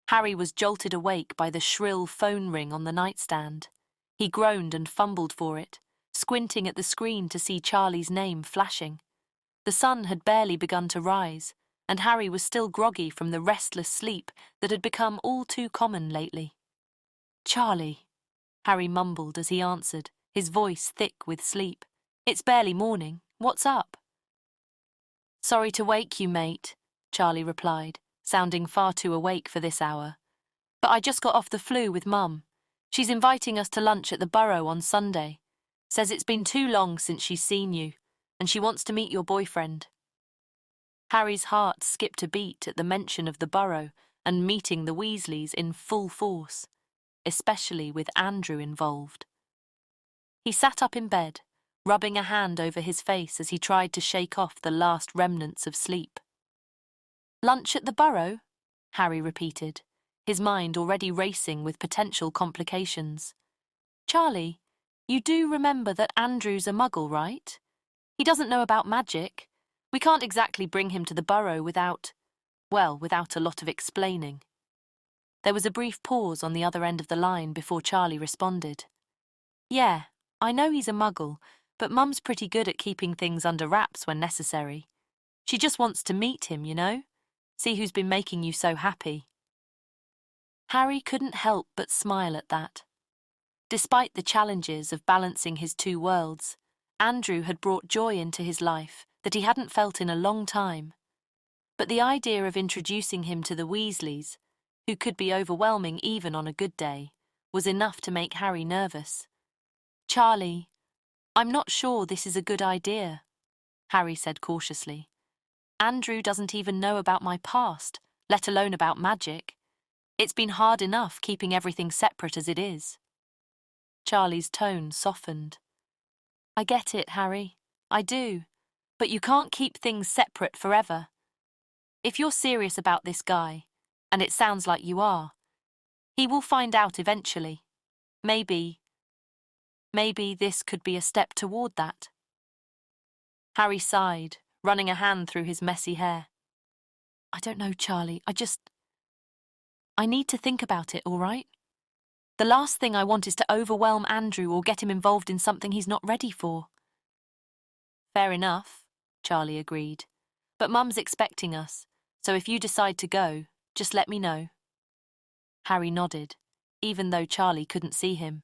Harry was jolted awake by the shrill phone ring on the nightstand. He groaned and fumbled for it, squinting at the screen to see Charlie's name flashing. The sun had barely begun to rise, and Harry was still groggy from the restless sleep that had become all too common lately. "Charlie," Harry mumbled as he answered, his voice thick with sleep. "It's barely morning. What's up?" "Sorry to wake you, mate," Charlie replied, sounding far too awake for this hour. "But I just got off the flu with Mum. She's inviting us to lunch at the Burrow on Sunday. Says it's been too long since she's seen you, and she wants to meet your boyfriend." Harry's heart skipped a beat at the mention of the Burrow and meeting the Weasleys in full force, especially with Andrew involved. He sat up in bed, rubbing a hand over his face as he tried to shake off the last remnants of sleep. "Lunch at the Burrow?" Harry repeated, his mind already racing with potential complications. "Charlie, you do remember that Andrew's a muggle, right? He doesn't know about magic. We can't exactly bring him to the Burrow without a lot of explaining." There was a brief pause on the other end of the line before Charlie responded. "Yeah, I know he's a muggle, but Mum's pretty good at keeping things under wraps when necessary. She just wants to meet him, you know? See who's been making you so happy." Harry couldn't help but smile at that. Despite the challenges of balancing his two worlds, Andrew had brought joy into his life that he hadn't felt in a long time. But the idea of introducing him to the Weasleys, who could be overwhelming even on a good day, was enough to make Harry nervous. "Charlie, I'm not sure this is a good idea," Harry said cautiously. "Andrew doesn't even know about my past, let alone about magic. It's been hard enough keeping everything separate as it is." Charlie's tone softened. "I get it, Harry. I do. But you can't keep things separate forever. If you're serious about this guy, and it sounds like you are, he will find out eventually. Maybe this could be a step toward that." Harry sighed, running a hand through his messy hair. "I don't know, Charlie. I need to think about it, all right? The last thing I want is to overwhelm Andrew or get him involved in something he's not ready for." "Fair enough," Charlie agreed. "But Mum's expecting us, so if you decide to go, just let me know." Harry nodded, even though Charlie couldn't see him.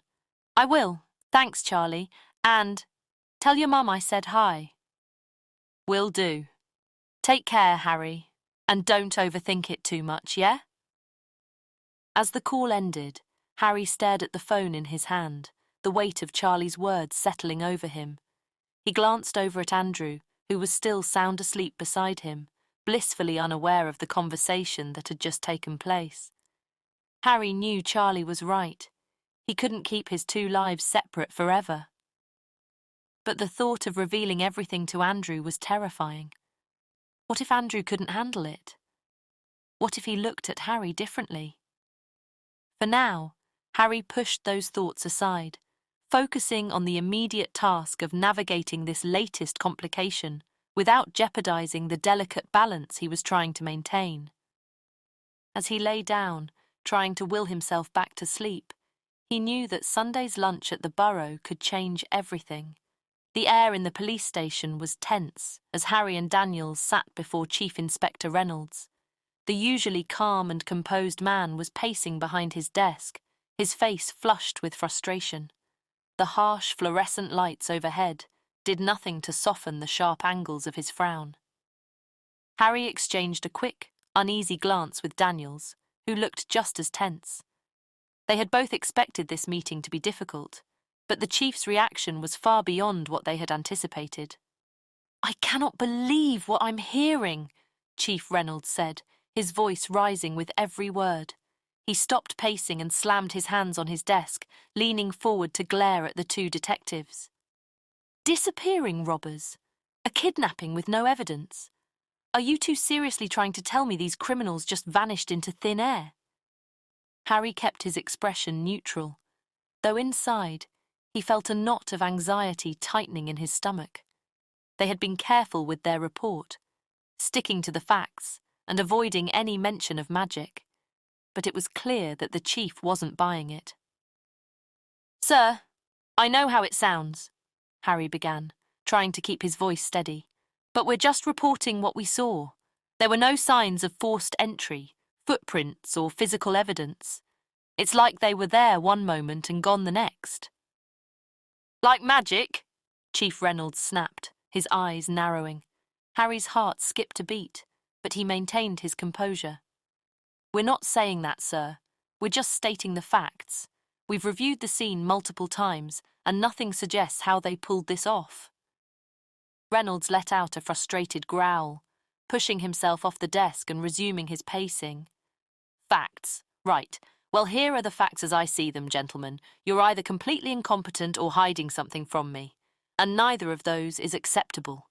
"I will. Thanks, Charlie. And tell your mum I said hi." "Will do. Take care, Harry, and don't overthink it too much, yeah?" As the call ended, Harry stared at the phone in his hand, the weight of Charlie's words settling over him. He glanced over at Andrew, who was still sound asleep beside him, blissfully unaware of the conversation that had just taken place. Harry knew Charlie was right. He couldn't keep his two lives separate forever. But the thought of revealing everything to Andrew was terrifying. What if Andrew couldn't handle it? What if he looked at Harry differently? For now, Harry pushed those thoughts aside, focusing on the immediate task of navigating this latest complication without jeopardizing the delicate balance he was trying to maintain. As he lay down, trying to will himself back to sleep, he knew that Sunday's lunch at the Burrow could change everything. The air in the police station was tense as Harry and Daniels sat before Chief Inspector Reynolds. The usually calm and composed man was pacing behind his desk, his face flushed with frustration. The harsh fluorescent lights overhead did nothing to soften the sharp angles of his frown. Harry exchanged a quick, uneasy glance with Daniels, who looked just as tense. They had both expected this meeting to be difficult, but the chief's reaction was far beyond what they had anticipated. "I cannot believe what I'm hearing," Chief Reynolds said, his voice rising with every word. He stopped pacing and slammed his hands on his desk, leaning forward to glare at the two detectives. "Disappearing robbers? A kidnapping with no evidence? Are you two seriously trying to tell me these criminals just vanished into thin air?" Harry kept his expression neutral, though inside he felt a knot of anxiety tightening in his stomach. They had been careful with their report, sticking to the facts and avoiding any mention of magic. but it was clear that the chief wasn't buying it. "Sir, I know how it sounds," Harry began, trying to keep his voice steady, "but we're just reporting what we saw. There were no signs of forced entry, footprints, or physical evidence. It's like they were there one moment and gone the next." "Like magic?" Chief Reynolds snapped, his eyes narrowing. Harry's heart skipped a beat, but he maintained his composure. "We're not saying that, sir. We're just stating the facts. We've reviewed the scene multiple times, and nothing suggests how they pulled this off." Reynolds let out a frustrated growl, pushing himself off the desk and resuming his pacing. "Facts. Right. Well, here are the facts as I see them, gentlemen. You're either completely incompetent or hiding something from me, and neither of those is acceptable."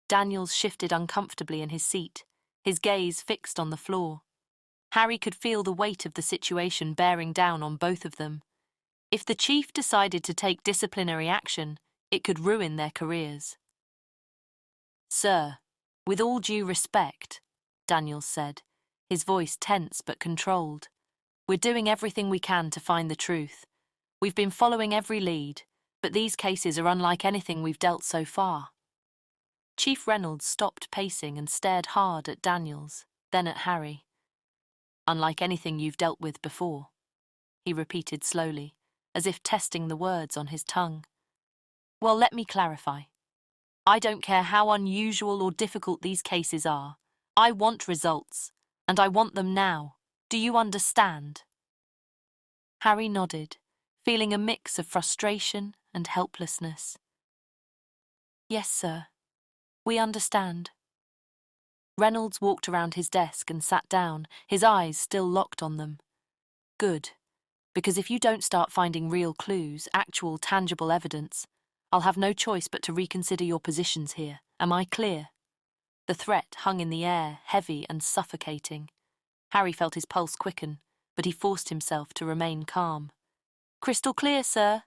Daniels shifted uncomfortably in his seat, his gaze fixed on the floor. Harry could feel the weight of the situation bearing down on both of them. If the chief decided to take disciplinary action, it could ruin their careers. "Sir, with all due respect," Daniels said, his voice tense but controlled, "we're doing everything we can to find the truth. We've been following every lead, but these cases are unlike anything we've dealt so far." Chief Reynolds stopped pacing and stared hard at Daniels, then at Harry. "Unlike anything you've dealt with before," he repeated slowly, as if testing the words on his tongue. "Well, let me clarify. I don't care how unusual or difficult these cases are. I want results, and I want them now. Do you understand?" Harry nodded, feeling a mix of frustration and helplessness. "Yes, sir. We understand." Reynolds walked around his desk and sat down, his eyes still locked on them. "Good, because if you don't start finding real clues, actual tangible evidence, I'll have no choice but to reconsider your positions here. Am I clear?" The threat hung in the air, heavy and suffocating. Harry felt his pulse quicken, but he forced himself to remain calm. "Crystal clear, sir."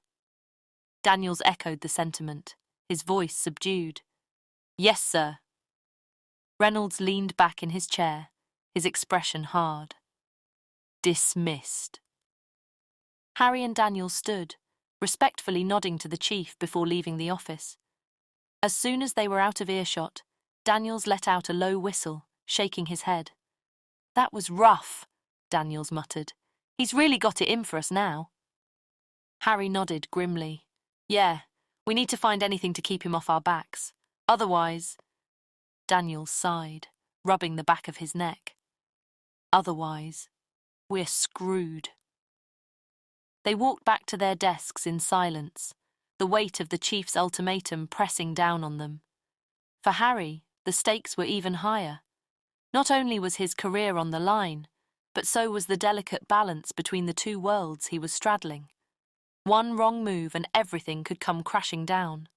Daniels echoed the sentiment, his voice subdued. "Yes, sir." Reynolds leaned back in his chair, his expression hard. "Dismissed." Harry and Daniel stood, respectfully nodding to the chief before leaving the office. As soon as they were out of earshot, Daniels let out a low whistle, shaking his head. "That was rough," Daniels muttered. "He's really got it in for us now." Harry nodded grimly. "Yeah, we need to find anything to keep him off our backs. Otherwise—" Daniels sighed, rubbing the back of his neck. "Otherwise, we're screwed." They walked back to their desks in silence, the weight of the chief's ultimatum pressing down on them. For Harry, the stakes were even higher. Not only was his career on the line, but so was the delicate balance between the two worlds he was straddling. One wrong move and everything could come crashing down.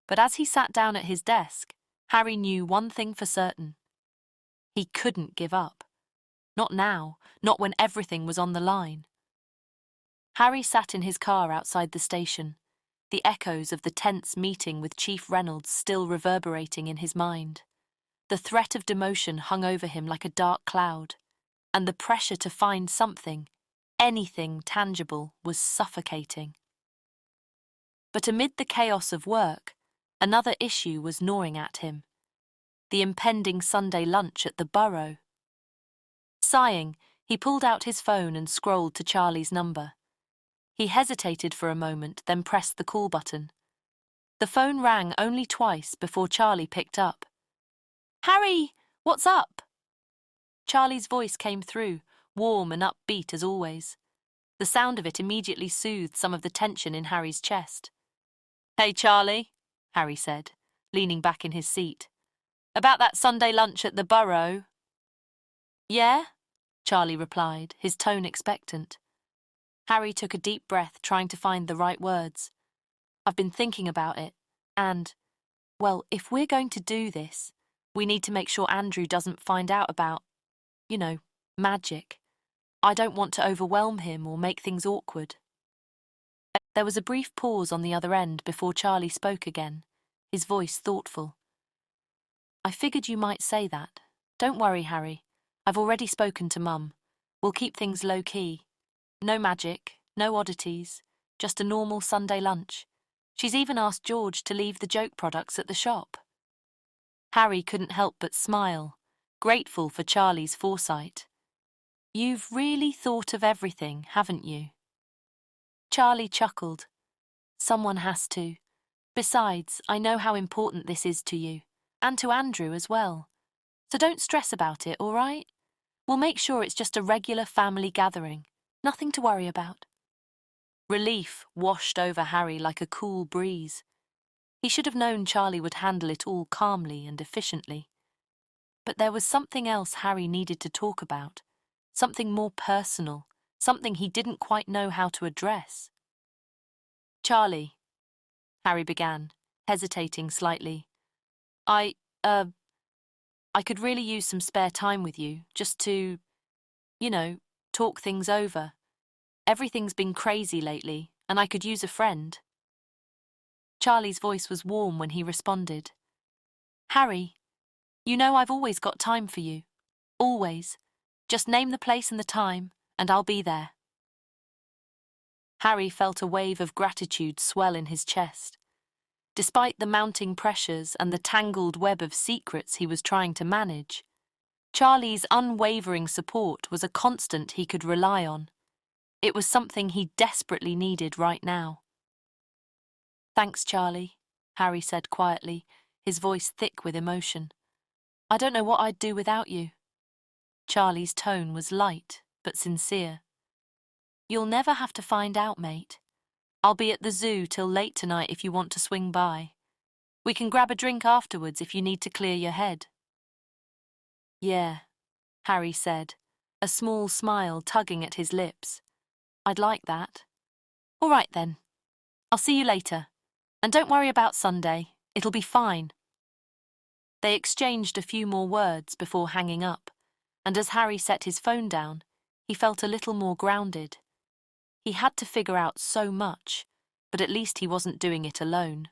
But as he sat down at his desk, Harry knew one thing for certain. He couldn't give up. Not now, not when everything was on the line. Harry sat in his car outside the station, the echoes of the tense meeting with Chief Reynolds still reverberating in his mind. The threat of demotion hung over him like a dark cloud, and the pressure to find something, anything tangible, was suffocating. But amid the chaos of work, another issue was gnawing at him: the impending Sunday lunch at the Burrow. Sighing, he pulled out his phone and scrolled to Charlie's number. He hesitated for a moment, then pressed the call button. The phone rang only twice before Charlie picked up. "Harry, what's up?" Charlie's voice came through, warm and upbeat as always. The sound of it immediately soothed some of the tension in Harry's chest. "Hey, Charlie," Harry said, leaning back in his seat. "About that Sunday lunch at the Burrow?" "Yeah?" Charlie replied, his tone expectant. Harry took a deep breath, trying to find the right words. "I've been thinking about it, and, well, if we're going to do this, we need to make sure Andrew doesn't find out about, magic. I don't want to overwhelm him or make things awkward." There was a brief pause on the other end before Charlie spoke again, his voice thoughtful. "I figured you might say that. Don't worry, Harry. I've already spoken to Mum. We'll keep things low-key. No magic, no oddities, just a normal Sunday lunch. She's even asked George to leave the joke products at the shop. Harry couldn't help but smile, grateful for Charlie's foresight. You've really thought of everything, haven't you? Charlie chuckled. Someone has to. Besides, I know how important this is to you, and to Andrew as well. So don't stress about it, all right? We'll make sure it's just a regular family gathering. Nothing to worry about. Relief washed over Harry like a cool breeze. He should have known Charlie would handle it all calmly and efficiently. But there was something else Harry needed to talk about, something more personal, something he didn't quite know how to address. Charlie, Harry began, hesitating slightly. I could really use some spare time with you, just to, talk things over. Everything's been crazy lately, and I could use a friend. Charlie's voice was warm when he responded. Harry, you know I've always got time for you. Always. Just name the place and the time, and I'll be there. Harry felt a wave of gratitude swell in his chest. Despite the mounting pressures and the tangled web of secrets he was trying to manage, Charlie's unwavering support was a constant he could rely on. It was something he desperately needed right now. Thanks, Charlie, Harry said quietly, his voice thick with emotion. I don't know what I'd do without you. Charlie's tone was light, but sincere. You'll never have to find out, mate. I'll be at the zoo till late tonight if you want to swing by. We can grab a drink afterwards if you need to clear your head. Yeah, Harry said, a small smile tugging at his lips. I'd like that. All right then. I'll see you later. And don't worry about Sunday. It'll be fine. They exchanged a few more words before hanging up, and as Harry set his phone down, he felt a little more grounded. He had to figure out so much, but at least he wasn't doing it alone.